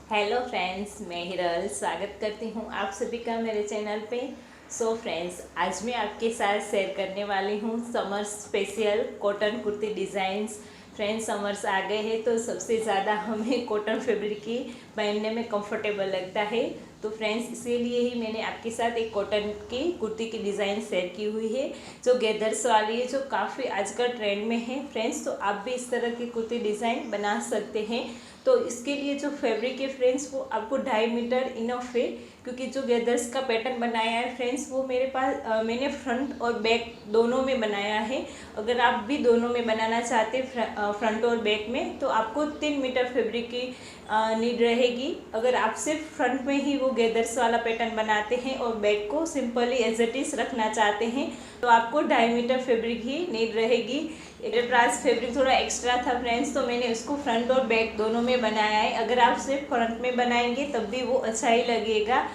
Hello friends, मैं हिरल स्वागत करती हूँ आप सभी का मेरे चैनल पे। फ्रेंड्स, आज मैं आपके साथ शेयर करने वाली हूँ summer special cotton kurti designs. Friends, summers आ गए हैं तो सबसे ज़्यादा हमें कॉटन फैब्रिक की पहनने में कंफर्टेबल लगता है। तो फ्रेंड्स, इसीलिए ही मैंने आपके साथ एक कॉटन की कुर्ती की डिज़ाइन शेयर की हुई है जो गैदर्स वाली है, जो काफ़ी आजकल ट्रेंड में है। फ्रेंड्स, तो आप भी इस तरह की कुर्ती डिज़ाइन बना सकते हैं। तो इसके लिए जो फैब्रिक है फ्रेंड्स, वो आपको 2.5 मीटर इनफ है, क्योंकि जो गैदर्स का पैटर्न बनाया है फ्रेंड्स, वो मेरे पास मैंने फ्रंट और बैक दोनों में बनाया है। अगर आप भी दोनों में बनाना चाहते फ्रंट और बैक में, तो आपको 3 मीटर फैब्रिक की नीड रहेगी। अगर आप सिर्फ फ्रंट में ही वो गैदर्स वाला पैटर्न बनाते हैं और बैक को सिंपली एज इट इज रखना चाहते हैं, तो आपको 2.5 मीटर फैब्रिक ही नीड रहेगी। मेरे पास फैब्रिक थोड़ा एक्स्ट्रा था फ्रेंड्स, तो मैंने उसको फ्रंट और बैक दोनों में बनाया है। अगर आप सिर्फ फ्रंट में बनाएंगे तब भी वो अच्छा ही लगेगा।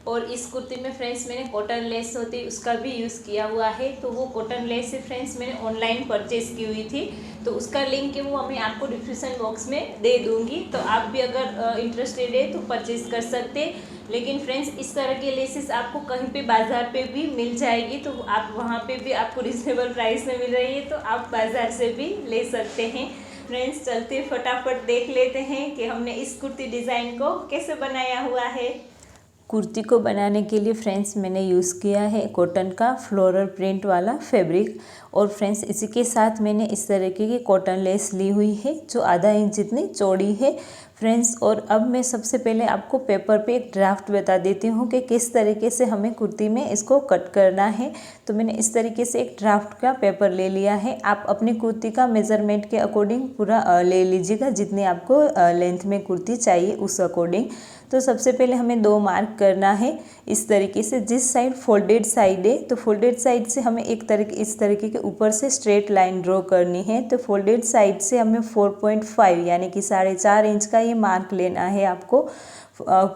और इस कुर्ती में फ्रेंड्स मैंने कॉटन लेस होती है उसका भी यूज़ किया हुआ है। तो वो कॉटन लेस से फ्रेंड्स मैंने ऑनलाइन परचेज़ की हुई थी, तो उसका लिंक है वो मैं आपको डिस्क्रिप्शन बॉक्स में दे दूँगी। तो आप भी अगर इंटरेस्टेड है तो परचेज़ कर सकते। लेकिन फ्रेंड्स, इस तरह के लेसेस आपको कहीं पे बाज़ार पे भी मिल जाएगी, तो आप वहाँ पे भी आपको रिजनेबल प्राइस में मिल रही है, तो आप बाज़ार से भी ले सकते हैं। फ्रेंड्स, चलते फटाफट देख लेते हैं कि हमने इस कुर्ती डिज़ाइन को कैसे बनाया हुआ है। कुर्ती को बनाने के लिए फ्रेंड्स मैंने यूज़ किया है कॉटन का फ्लोरल प्रिंट वाला फैब्रिक। और फ्रेंड्स, इसी के साथ मैंने इस तरीके की कॉटन लेस ली हुई है जो आधा इंच जितनी चौड़ी है फ्रेंड्स। और अब मैं सबसे पहले आपको पेपर पे एक ड्राफ्ट बता देती हूँ कि किस तरीके से हमें कुर्ती में इसको कट करना है। तो मैंने इस तरीके से एक ड्राफ्ट का पेपर ले लिया है। आप अपनी कुर्ती का मेज़रमेंट के अकॉर्डिंग पूरा ले लीजिएगा, जितनी आपको लेंथ में कुर्ती चाहिए उस अकॉर्डिंग। तो सबसे पहले हमें 2 मार्क करना है इस तरीके से। जिस साइड फोल्डेड साइड है, तो फोल्डेड साइड से हमें इस तरीके के ऊपर से स्ट्रेट लाइन ड्रॉ करनी है। तो फोल्डेड साइड से हमें 4.5 यानी कि 4.5 इंच का ये मार्क लेना है आपको।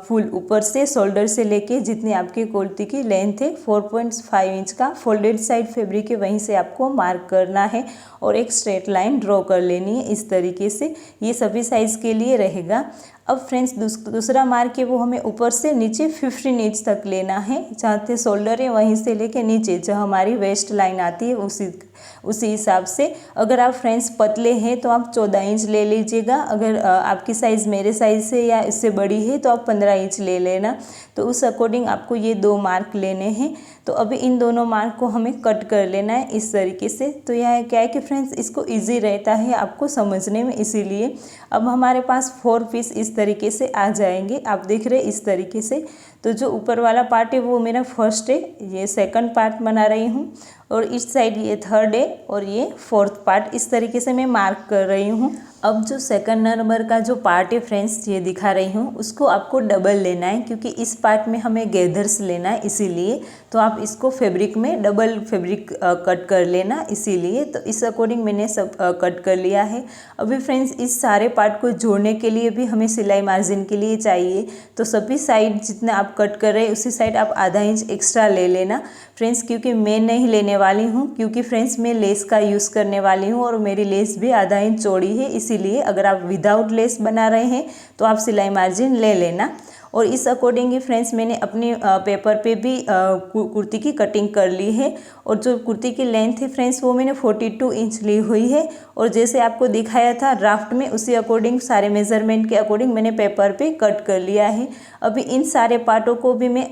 फुल ऊपर से शोल्डर से लेके जितनी आपकी कुर्ती की लेंथ है 4.5 इंच का फोल्डेड साइड फैब्रिक है, वहीं से आपको मार्क करना है और एक स्ट्रेट लाइन ड्रॉ कर लेनी है इस तरीके से। ये सभी साइज़ के लिए रहेगा। अब फ्रेंड्स, दूसरा मार्क है वो हमें ऊपर से नीचे 15 इंच तक लेना है। जहाँ से शोल्डर है वहीं से लेके नीचे जो हमारी वेस्ट लाइन आती है उसी हिसाब से। अगर आप फ्रेंड्स पतले हैं तो आप 14 इंच ले लीजिएगा। अगर आपकी साइज़ मेरे साइज़ से या इससे बड़ी है तो आप 15 इंच ले लेना। तो उस अकॉर्डिंग आपको ये 2 मार्क लेने हैं। तो अभी इन दोनों मार्क को हमें कट कर लेना है इस तरीके से। तो यह क्या है कि फ्रेंड्स, इसको ईजी रहता है आपको समझने में, इसीलिए। अब हमारे पास 4 पीस इस तरीके से आ जाएंगे, आप देख रहे हैं इस तरीके से। तो जो ऊपर वाला पार्ट है वो मेरा फर्स्ट है, ये सेकंड पार्ट बना रही हूँ, और इस साइड ये थर्ड है और ये फोर्थ पार्ट। इस तरीके से मैं मार्क कर रही हूँ। अब जो सेकंड नंबर का जो पार्ट है फ्रेंड्स, ये दिखा रही हूँ, उसको आपको डबल लेना है, क्योंकि इस पार्ट में हमें गैदर्स लेना है इसीलिए। तो आप इसको फैब्रिक में डबल फैब्रिक कट कर लेना इसीलिए। तो इस अकॉर्डिंग मैंने सब कट कर लिया है। अभी फ्रेंड्स, इस सारे पार्ट को जोड़ने के लिए भी हमें सिलाई मार्जिन के लिए चाहिए। तो सभी साइड जितना आप कट कर रहे हैं उसी साइड आप आधा इंच एक्स्ट्रा ले लेना फ्रेंड्स, क्योंकि मैं नहीं लेने वाली हूँ, क्योंकि फ्रेंड्स मैं लेस का यूज़ करने वाली हूँ और मेरी लेस भी आधा इंच चौड़ी है। इसीलिए अगर आप विदाउट लेस बना रहे हैं तो आप सिलाई मार्जिन ले लेना। और इस अकॉर्डिंग ही फ्रेंड्स मैंने अपने पेपर पे भी कुर्ती की कटिंग कर ली है। और जो कुर्ती की लेंथ है फ्रेंड्स वो मैंने 42 इंच ली हुई है। और जैसे आपको दिखाया था ड्राफ्ट में, उसी अकॉर्डिंग सारे मेज़रमेंट के अकॉर्डिंग मैंने पेपर पे कट कर लिया है। अभी इन सारे पार्टों को भी मैं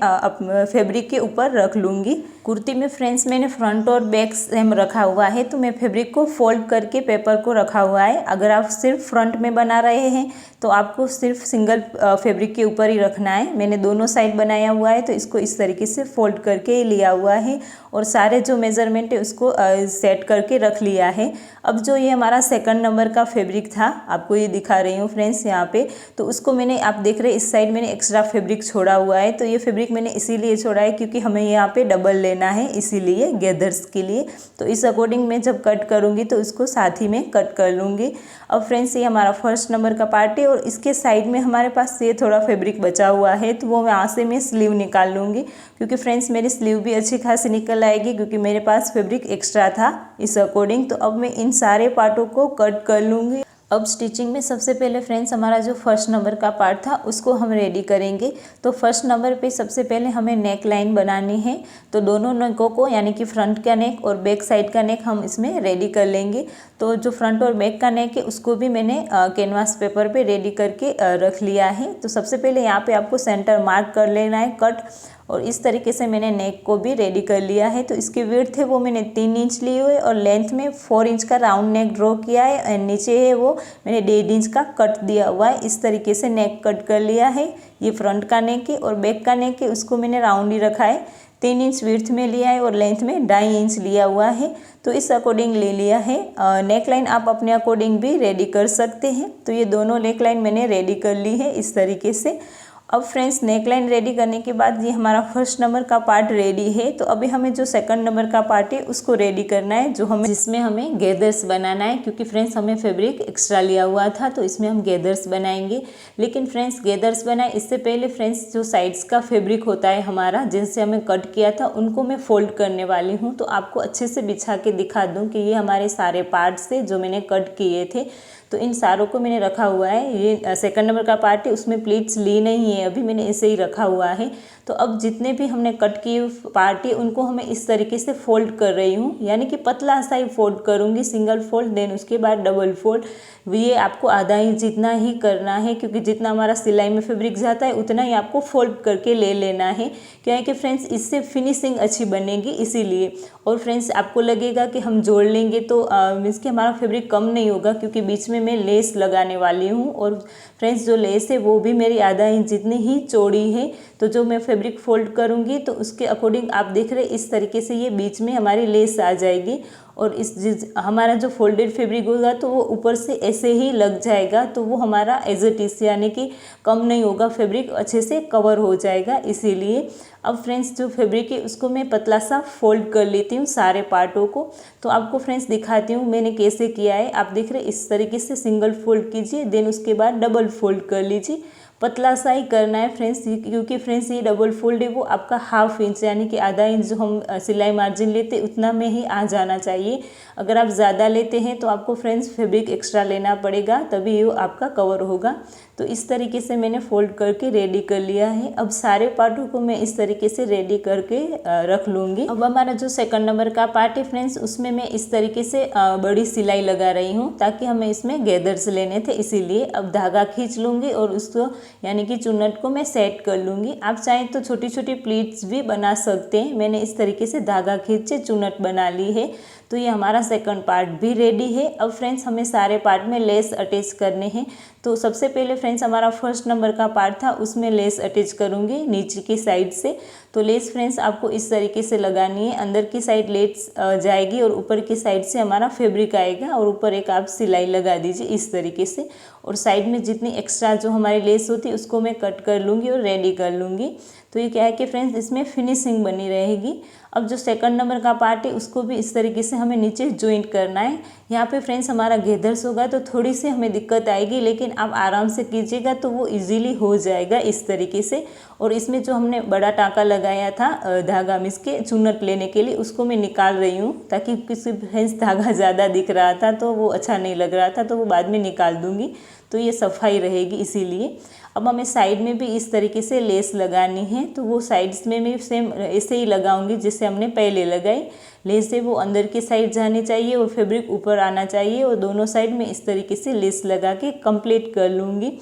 फैब्रिक के ऊपर रख लूँगी। कुर्ती में फ्रेंड्स मैंने फ्रंट और बैक सेम रखा हुआ है, तो मैं फैब्रिक को फोल्ड करके पेपर को रखा हुआ है। अगर आप सिर्फ फ्रंट में बना रहे हैं तो आपको सिर्फ सिंगल फैब्रिक के ऊपर ही रखना है। मैंने दोनों साइड बनाया हुआ है, तो इसको इस तरीके से फोल्ड करके ही लिया हुआ है और सारे जो मेज़रमेंट है उसको सेट करके रख लिया है। अब जो ये हमारा सेकंड नंबर का फैब्रिक था, आपको ये दिखा रही हूँ फ्रेंड्स यहाँ पे, तो उसको मैंने, आप देख रहे हैं इस साइड मैंने एक्स्ट्रा फैब्रिक छोड़ा हुआ है। तो ये फैब्रिक मैंने इसीलिए छोड़ा है क्योंकि हमें यहाँ पे डबल लेना है, इसीलिए गैदर्स के लिए। तो इस अकॉर्डिंग मैं जब कट करूँगी तो इसको साथ ही में कट कर लूँगी। अब फ्रेंड्स, ये हमारा फर्स्ट नंबर का पार्ट है और इसके साइड में हमारे पास ये थोड़ा फैब्रिक बचा हुआ है, तो वो वहाँ से मैं स्लीव निकाल लूँगी, क्योंकि फ्रेंड्स मेरी स्लीव भी अच्छी खासी निकल आएगी, क्योंकि मेरे पास फैब्रिक एक्स्ट्रा था इस अकॉर्डिंग। तो अब मैं इन सारे पार्टों को कट कर लूँगी। अब स्टिचिंग में सबसे पहले फ्रेंड्स हमारा जो फर्स्ट नंबर का पार्ट था उसको हम रेडी करेंगे। तो फर्स्ट नंबर पे सबसे पहले हमें नेक लाइन बनानी है। तो दोनों नेकों को यानी कि फ्रंट का नेक और बैक साइड का नेक हम इसमें रेडी कर लेंगे। तो जो फ्रंट और बैक का नेक है उसको भी मैंने कैनवास पेपर पे रेडी करके रख लिया है। तो सबसे पहले यहाँ पे आपको सेंटर मार्क कर लेना है कट, और इस तरीके से मैंने नेक को भी रेडी कर लिया है। तो इसकी विड्थ है वो मैंने 3 इंच ली हुई है और लेंथ में 4 इंच का राउंड नेक ड्रॉ किया है, और नीचे है वो मैंने 1.5 इंच का कट दिया हुआ है। इस तरीके से नेक कट कर लिया है। ये फ्रंट का नेक है और बैक का नेक है उसको मैंने राउंड ही रखा है, 3 इंच विड्थ में लिया है और लेंथ में 2.5 इंच लिया हुआ है। तो इस अकॉर्डिंग ले लिया है। नेक लाइन आप अपने अकॉर्डिंग भी रेडी कर सकते हैं। तो ये दोनों नेक लाइन मैंने रेडी कर ली है इस तरीके से। अब फ्रेंड्स नेक लाइन रेडी करने के बाद ये हमारा फर्स्ट नंबर का पार्ट रेडी है। तो अभी हमें जो सेकंड नंबर का पार्ट है उसको रेडी करना है, जिसमें हमें गैदर्स बनाना है। क्योंकि फ्रेंड्स हमें फैब्रिक एक्स्ट्रा लिया हुआ था तो इसमें हम गैदर्स बनाएंगे। लेकिन फ्रेंड्स गैदर्स बनाए इससे पहले फ्रेंड्स जो साइड्स का फैब्रिक होता है हमारा, जिनसे हमें कट किया था, उनको मैं फोल्ड करने वाली हूँ। तो आपको अच्छे से बिछा के दिखा दूँ कि ये हमारे सारे पार्ट्स थे जो मैंने कट किए थे। तो इन सारों को मैंने रखा हुआ है। ये सेकंड नंबर का पार्ट है, उसमें प्लीट्स ली नहीं है, अभी मैंने इसे ही रखा हुआ है। तो अब जितने भी हमने कट किए पार्ट है उनको हमें इस तरीके से फोल्ड कर रही हूँ, यानी कि पतला सा ही फोल्ड करूँगी, सिंगल फोल्ड, देन उसके बाद डबल फोल्ड। ये आपको आधा इंच जितना ही करना है, क्योंकि जितना हमारा सिलाई में फैब्रिक जाता है उतना ही आपको फोल्ड करके ले लेना है। क्या है कि फ्रेंड्स इससे फिनिशिंग अच्छी बनेगी इसीलिए। और फ्रेंड्स आपको लगेगा कि हम जोड़ लेंगे तो मीन्स कि हमारा फैब्रिक कम नहीं होगा, क्योंकि बीच में मैं लेस लगाने वाली हूँ। और फ्रेंड्स जो लेस है वो भी मेरी आधा इंच जितनी ही चौड़ी है। तो जो मैं फैब्रिक फोल्ड करूँगी तो उसके अकॉर्डिंग आप देख रहे इस तरीके से ये बीच में हमारी लेस आ जाएगी। और हमारा जो फोल्डेड फैब्रिक होगा तो वो ऊपर से ऐसे ही लग जाएगा। तो वो हमारा एज इट इज यानी कि कम नहीं होगा, फैब्रिक अच्छे से कवर हो जाएगा इसीलिए। अब फ्रेंड्स जो फैब्रिक है उसको मैं पतला सा फोल्ड कर लेती हूँ सारे पार्टों को। तो आपको फ्रेंड्स दिखाती हूँ मैंने कैसे किया है। आप देख रहे इस तरीके से सिंगल फोल्ड कीजिए, देन उसके बाद डबल फोल्ड कर लीजिए। पतला सा ही करना है फ्रेंड्स, क्योंकि फ्रेंड्स ये डबल फोल्ड है वो आपका हाफ इंच यानी कि आधा इंच जो हम सिलाई मार्जिन लेते उतना में ही आ जाना चाहिए। अगर आप ज़्यादा लेते हैं तो आपको फ्रेंड्स फैब्रिक एक्स्ट्रा लेना पड़ेगा, तभी ये आपका कवर होगा। तो इस तरीके से मैंने फोल्ड करके रेडी कर लिया है। अब सारे पार्टों को मैं इस तरीके से रेडी करके रख लूँगी। अब हमारा जो सेकंड नंबर का पार्ट है फ्रेंड्स, उसमें मैं इस तरीके से बड़ी सिलाई लगा रही हूँ ताकि हमें इसमें गैदर्स लेने थे, इसीलिए। अब धागा खींच लूँगी और उसको यानी कि चुन्नट को मैं सेट कर लूँगी। आप चाहें तो छोटी छोटी प्लीट्स भी बना सकते हैं। मैंने इस तरीके से धागा खींच के चुन्नट बना ली है। तो ये हमारा सेकंड पार्ट भी रेडी है। अब फ्रेंड्स हमें सारे पार्ट में लेस अटैच करने हैं। तो सबसे पहले फ्रेंड्स हमारा फर्स्ट नंबर का पार्ट था, उसमें लेस अटैच करूँगी नीचे की साइड से। तो लेस फ्रेंड्स आपको इस तरीके से लगानी है, अंदर की साइड लेस जाएगी और ऊपर की साइड से हमारा फैब्रिक आएगा और ऊपर एक आप सिलाई लगा दीजिए इस तरीके से। और साइड में जितनी एक्स्ट्रा जो हमारी लेस होती है उसको मैं कट कर लूँगी और रेडी कर लूँगी। तो ये क्या है कि फ्रेंड्स इसमें फिनिशिंग बनी रहेगी। अब जो सेकंड नंबर का पार्ट है उसको भी इस तरीके से हमें नीचे ज्वाइंट करना है। यहाँ पे फ्रेंड्स हमारा गैदर्स होगा तो थोड़ी सी हमें दिक्कत आएगी, लेकिन आप आराम से कीजिएगा तो वो इजीली हो जाएगा इस तरीके से। और इसमें जो हमने बड़ा टाँका लगाया था धागा मिस के चुन्नट लेने के लिए, उसको मैं निकाल रही हूँ ताकि किसी फ्रेंड्स धागा ज़्यादा दिख रहा था तो वो अच्छा नहीं लग रहा था, तो वो बाद में निकाल दूँगी तो ये सफाई रहेगी इसीलिए। अब हमें साइड में भी इस तरीके से लेस लगानी है, तो वो साइड्स में भी सेम ऐसे ही लगाऊंगी जैसे हमने पहले लगाई। लेस है वो अंदर की साइड जानी चाहिए और फैब्रिक ऊपर आना चाहिए, और दोनों साइड में इस तरीके से लेस लगा के कंप्लीट कर लूँगी।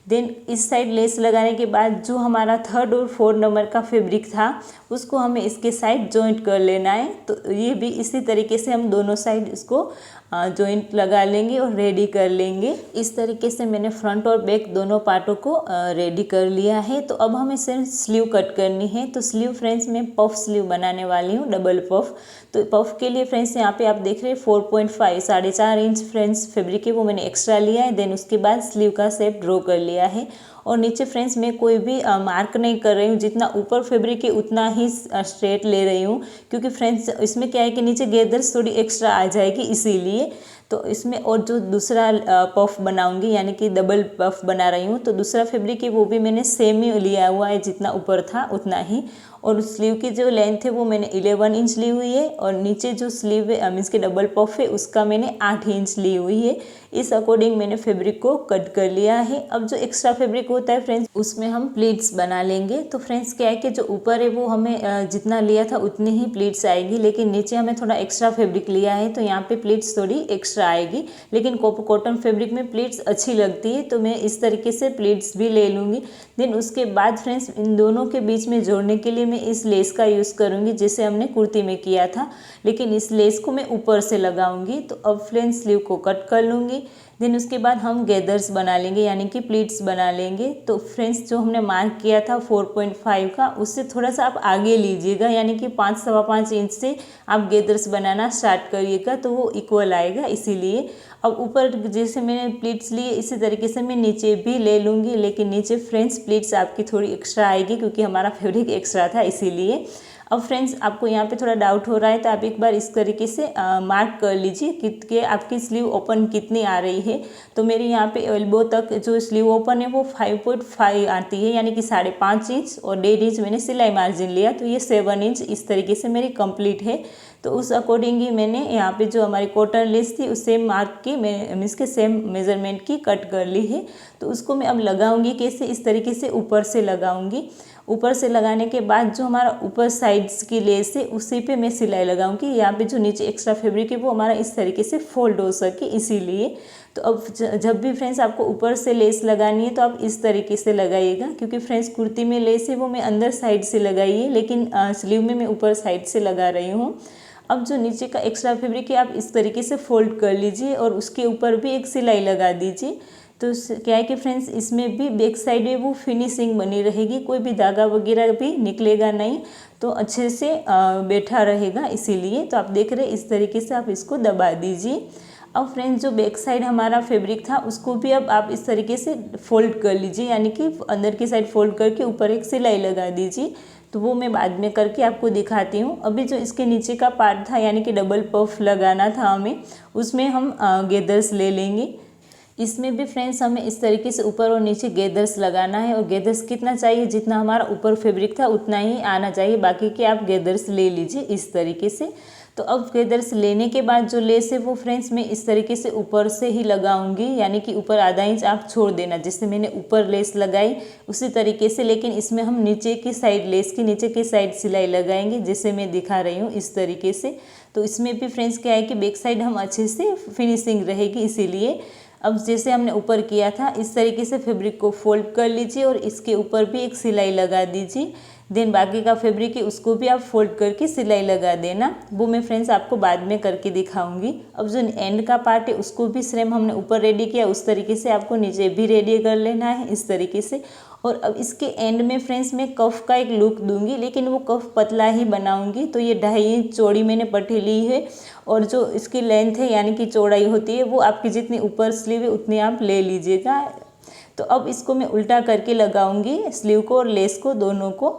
देन इस साइड लेस लगाने के बाद जो हमारा थर्ड और फोर्थ नंबर का फैब्रिक था उसको हमें इसके साइड जॉइंट कर लेना है। तो ये भी इसी तरीके से हम दोनों साइड इसको जॉइंट लगा लेंगे और रेडी कर लेंगे। इस तरीके से मैंने फ्रंट और बैक दोनों पार्टों को रेडी कर लिया है। तो अब हमें सिर्फ स्लीव कट करनी है। तो स्लीव फ्रेंड्स मैं पफ स्लीव बनाने वाली हूँ, डबल पफ। तो पफ के लिए फ्रेंड्स यहाँ पे आप देख रहे हैं 4.5 4.5 इंच फ्रेंड्स फैब्रिक है वो मैंने एक्स्ट्रा लिया है। देन उसके बाद स्लीव का शेप ड्रॉ कर लिया है। और नीचे फ्रेंड्स मैं कोई भी मार्क नहीं कर रही हूँ, जितना ऊपर फैब्रिक है उतना ही स्ट्रेट ले रही हूँ, क्योंकि फ्रेंड्स इसमें क्या है कि नीचे गैदर्स थोड़ी एक्स्ट्रा आ जाएगी इसीलिए। तो इसमें और जो दूसरा पफ बनाऊंगी यानी कि डबल पफ बना रही हूँ, तो दूसरा फैब्रिक है वो भी मैंने सेम ही लिया हुआ है, जितना ऊपर था उतना ही। और स्लीव की जो लेंथ है वो मैंने 11 इंच ली हुई है, और नीचे जो स्लीव है मीन्स के डबल पफ है उसका मैंने 8 इंच ली हुई है। इस अकॉर्डिंग मैंने फैब्रिक को कट कर लिया है। अब जो एक्स्ट्रा फैब्रिक होता है फ्रेंड्स, उसमें हम प्लीट्स बना लेंगे। तो फ्रेंड्स क्या है कि जो ऊपर है वो हमें जितना लिया था उतनी ही प्लीट्स आएगी, लेकिन नीचे हमें थोड़ा एक्स्ट्रा फैब्रिक लिया है तो यहाँ पे प्लीट्स थोड़ी एक्स्ट्रा आएगी। लेकिन कॉटन फैब्रिक में प्लीट्स अच्छी लगती है, तो मैं इस तरीके से प्लीट्स भी ले लूँगी। देन उसके बाद फ्रेंड्स इन दोनों के बीच में जोड़ने के लिए मैं इस लेस का यूज़ करूँगी, जैसे हमने कुर्ती में किया था, लेकिन इस लेस को मैं ऊपर से लगाऊंगी। तो अब फ्रेंड्स स्लीव को कट कर लूँगी। देन उसके बाद हम गैदर्स बना लेंगे यानी कि प्लीट्स बना लेंगे। तो फ्रेंड्स जो हमने मार्क किया था 4.5 का, उससे थोड़ा सा आप आगे लीजिएगा, यानी कि 5-5.25 इंच से आप गैदर्स बनाना स्टार्ट करिएगा, तो वो इक्वल आएगा। इसीलिए अब ऊपर जैसे मैंने प्लीट्स लिए इसी तरीके से मैं नीचे भी ले लूँगी, लेकिन नीचे फ्रेंड्स प्लीट्स आपकी थोड़ी एक्स्ट्रा आएगी क्योंकि हमारा फैब्रिक एक्स्ट्रा था इसीलिए। अब फ्रेंड्स आपको यहाँ पे थोड़ा डाउट हो रहा है तो आप एक बार इस तरीके से मार्क कर लीजिए कि आपकी स्लीव ओपन कितनी आ रही है। तो मेरी यहाँ पे एल्बो तक जो स्लीव ओपन है वो 5.5 आती है, यानी कि 5.5 इंच, और 1.5 इंच मैंने सिलाई मार्जिन लिया, तो ये 7 इंच इस तरीके से मेरी कंप्लीट है। तो उस अकॉर्डिंग ही मैंने यहाँ पे जो हमारी कॉटन लेस थी उस सेम मार्क की मैं मीन्स के सेम मेजरमेंट की कट कर ली है। तो उसको मैं अब लगाऊंगी कैसे, इस तरीके से ऊपर से लगाऊंगी। ऊपर से लगाने के बाद जो हमारा ऊपर साइड्स की लेस है उसी पे मैं सिलाई लगाऊंगी। यहाँ पे जो नीचे एक्स्ट्रा फैब्रिक है वो हमारा इस तरीके से फोल्ड हो सके इसीलिए। तो अब जब भी फ्रेंड्स आपको ऊपर से लेस लगानी है तो आप इस तरीके से लगाइएगा, क्योंकि फ्रेंड्स कुर्ती में लेस है वो मैं अंदर साइड से लगाई है, लेकिन स्लीव में मैं ऊपर साइड से लगा रही हूँ। अब जो नीचे का एक्स्ट्रा फैब्रिक है आप इस तरीके से फोल्ड कर लीजिए और उसके ऊपर भी एक सिलाई लगा दीजिए। तो क्या है कि फ्रेंड्स इसमें भी बैक साइड है वो फिनिशिंग बनी रहेगी, कोई भी धागा वगैरह भी निकलेगा नहीं, तो अच्छे से बैठा रहेगा। इसीलिए तो आप देख रहे हैं इस तरीके से आप इसको दबा दीजिए। अब फ्रेंड्स जो बैक साइड हमारा फैब्रिक था उसको भी अब आप इस तरीके से फोल्ड कर लीजिए, यानी कि अंदर की साइड फोल्ड करके ऊपर एक सिलाई लगा दीजिए। तो वो मैं बाद में करके आपको दिखाती हूँ। अभी जो इसके नीचे का पार्ट था यानी कि डबल पफ लगाना था हमें, उसमें हम गैदर्स ले लेंगे। इसमें भी फ्रेंड्स हमें इस तरीके से ऊपर और नीचे गैदर्स लगाना है, और गैदर्स कितना चाहिए, जितना हमारा ऊपर फैब्रिक था उतना ही आना चाहिए, बाकी के आप गैदर्स ले लीजिए इस तरीके से। तो अब गैदर्स लेने के बाद जो लेस है वो फ्रेंड्स मैं इस तरीके से ऊपर से ही लगाऊंगी, यानी कि ऊपर आधा इंच आप छोड़ देना, जैसे मैंने ऊपर लेस लगाई उसी तरीके से, लेकिन इसमें हम नीचे की साइड लेस की नीचे की साइड सिलाई लगाएंगे, जैसे मैं दिखा रही हूँ इस तरीके से। तो इसमें भी फ्रेंड्स क्या है कि बैक साइड हम अच्छे से फिनिशिंग रहेगी, इसीलिए अब जैसे हमने ऊपर किया था इस तरीके से फैब्रिक को फोल्ड कर लीजिए और इसके ऊपर भी एक सिलाई लगा दीजिए। देन बाकी का फैब्रिक है उसको भी आप फोल्ड करके सिलाई लगा देना, वो मैं फ्रेंड्स आपको बाद में करके दिखाऊंगी। अब जो एंड का पार्ट है उसको भी सेम हमने ऊपर रेडी किया उस तरीके से आपको नीचे भी रेडी कर लेना है इस तरीके से। और अब इसके एंड में फ्रेंड्स मैं कफ का एक लुक दूंगी, लेकिन वो कफ पतला ही बनाऊंगी। तो ये 2.5 इंच चौड़ी मैंने पट्टी ली है, और जो इसकी लेंथ है यानी कि चौड़ाई होती है वो आपकी जितनी ऊपर स्लीव है उतनी आप ले लीजिएगा। तो अब इसको मैं उल्टा करके लगाऊंगी स्लीव को और लेस को दोनों को,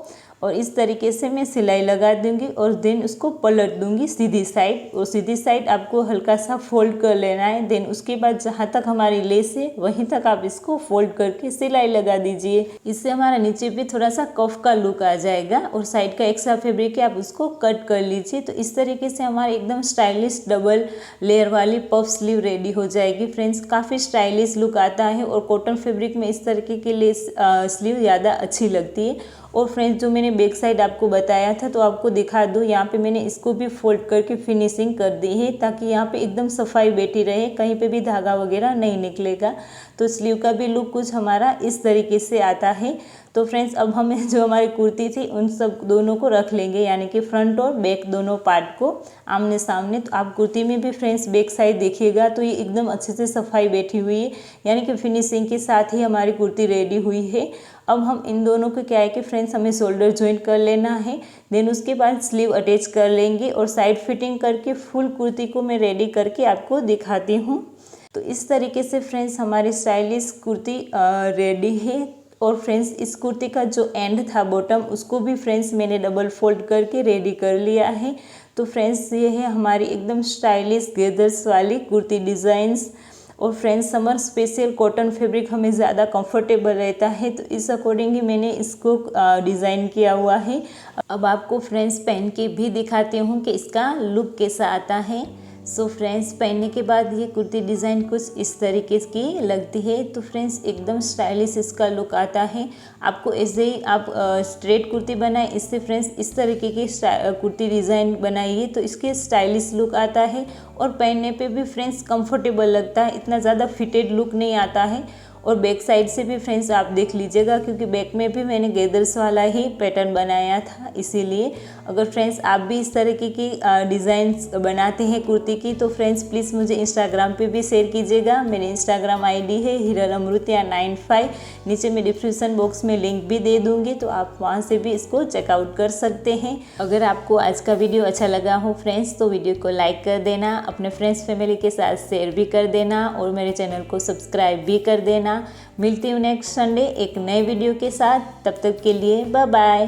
और इस तरीके से मैं सिलाई लगा दूंगी और देन उसको पलट दूंगी सीधी साइड, और सीधी साइड आपको हल्का सा फोल्ड कर लेना है। देन उसके बाद जहाँ तक हमारी लेस है वहीं तक आप इसको फोल्ड करके सिलाई लगा दीजिए। इससे हमारा नीचे भी थोड़ा सा कफ का लुक आ जाएगा, और साइड का एक्स्ट्रा फैब्रिक है आप उसको कट कर लीजिए। तो इस तरीके से हमारी एकदम स्टाइलिश डबल लेयर वाली पफ स्लीव रेडी हो जाएगी फ्रेंड्स। काफ़ी स्टाइलिश लुक आता है, और कॉटन फैब्रिक में इस तरीके की लेस स्लीव ज़्यादा अच्छी लगती है। और फ्रेंड्स जो मैंने बैक साइड आपको बताया था तो आपको दिखा दूँ, यहाँ पे मैंने इसको भी फोल्ड करके फिनिशिंग कर दी है, ताकि यहाँ पे एकदम सफाई बैठी रहे, कहीं पे भी धागा वगैरह नहीं निकलेगा। तो स्लीव का भी लुक कुछ हमारा इस तरीके से आता है। तो फ्रेंड्स अब हमें जो हमारी कुर्ती थी उन सब दोनों को रख लेंगे, यानी कि फ्रंट और बैक दोनों पार्ट को आमने सामने। तो आप कुर्ती में भी फ्रेंड्स बैक साइड देखिएगा तो ये एकदम अच्छे से सफाई बैठी हुई है, यानी कि फिनिशिंग के साथ ही हमारी कुर्ती रेडी हुई है। अब हम इन दोनों को क्या है कि फ्रेंड्स हमें शोल्डर ज्वाइंट कर लेना है, देन उसके बाद स्लीव अटैच कर लेंगे, और साइड फिटिंग करके फुल कुर्ती को मैं रेडी करके आपको दिखाती हूँ। तो इस तरीके से फ्रेंड्स हमारी स्टाइलिश कुर्ती रेडी है। और फ्रेंड्स इस कुर्ती का जो एंड था बॉटम उसको भी फ्रेंड्स मैंने डबल फोल्ड करके रेडी कर लिया है। तो फ्रेंड्स ये है हमारी एकदम स्टाइलिश गेदर्स वाली कुर्ती डिज़ाइंस। और friends summer special cotton fabric हमें ज़्यादा कंफर्टेबल रहता है, तो इस अकॉर्डिंग ही मैंने इसको डिज़ाइन किया हुआ है। अब आपको फ्रेंड्स पहन के भी दिखाती हूँ कि इसका लुक कैसा आता है। सो फ्रेंड्स पहनने के बाद ये कुर्ती डिज़ाइन कुछ इस तरीके की लगती है। तो फ्रेंड्स एकदम स्टाइलिश इसका लुक आता है। आपको ऐसे ही आप स्ट्रेट कुर्ती बनाए, इससे फ्रेंड्स इस तरीके की कुर्ती डिज़ाइन बनाइए तो इसके स्टाइलिश लुक आता है और पहनने पे भी फ्रेंड्स कंफर्टेबल लगता है, इतना ज़्यादा फिटेड लुक नहीं आता है। और बैक साइड से भी फ्रेंड्स आप देख लीजिएगा, क्योंकि बैक में भी मैंने गेदर्स वाला ही पैटर्न बनाया था, इसीलिए। अगर फ्रेंड्स आप भी इस तरीके की डिज़ाइंस बनाते हैं कुर्ती की, तो फ्रेंड्स प्लीज़ मुझे इंस्टाग्राम पे भी शेयर कीजिएगा। मेरी इंस्टाग्राम आईडी है hiranamrutia95। नीचे मैं डिस्क्रिप्शन बॉक्स में लिंक भी दे दूँगी, तो आप वहाँ से भी इसको चेकआउट कर सकते हैं। अगर आपको आज का वीडियो अच्छा लगा हो फ्रेंड्स, तो वीडियो को लाइक कर देना, अपने फ्रेंड्स फैमिली के साथ शेयर भी कर देना और मेरे चैनल को सब्सक्राइब भी कर देना। मिलती हूँ नेक्स्ट संडे एक नए वीडियो के साथ, तब तक के लिए बाय बाय।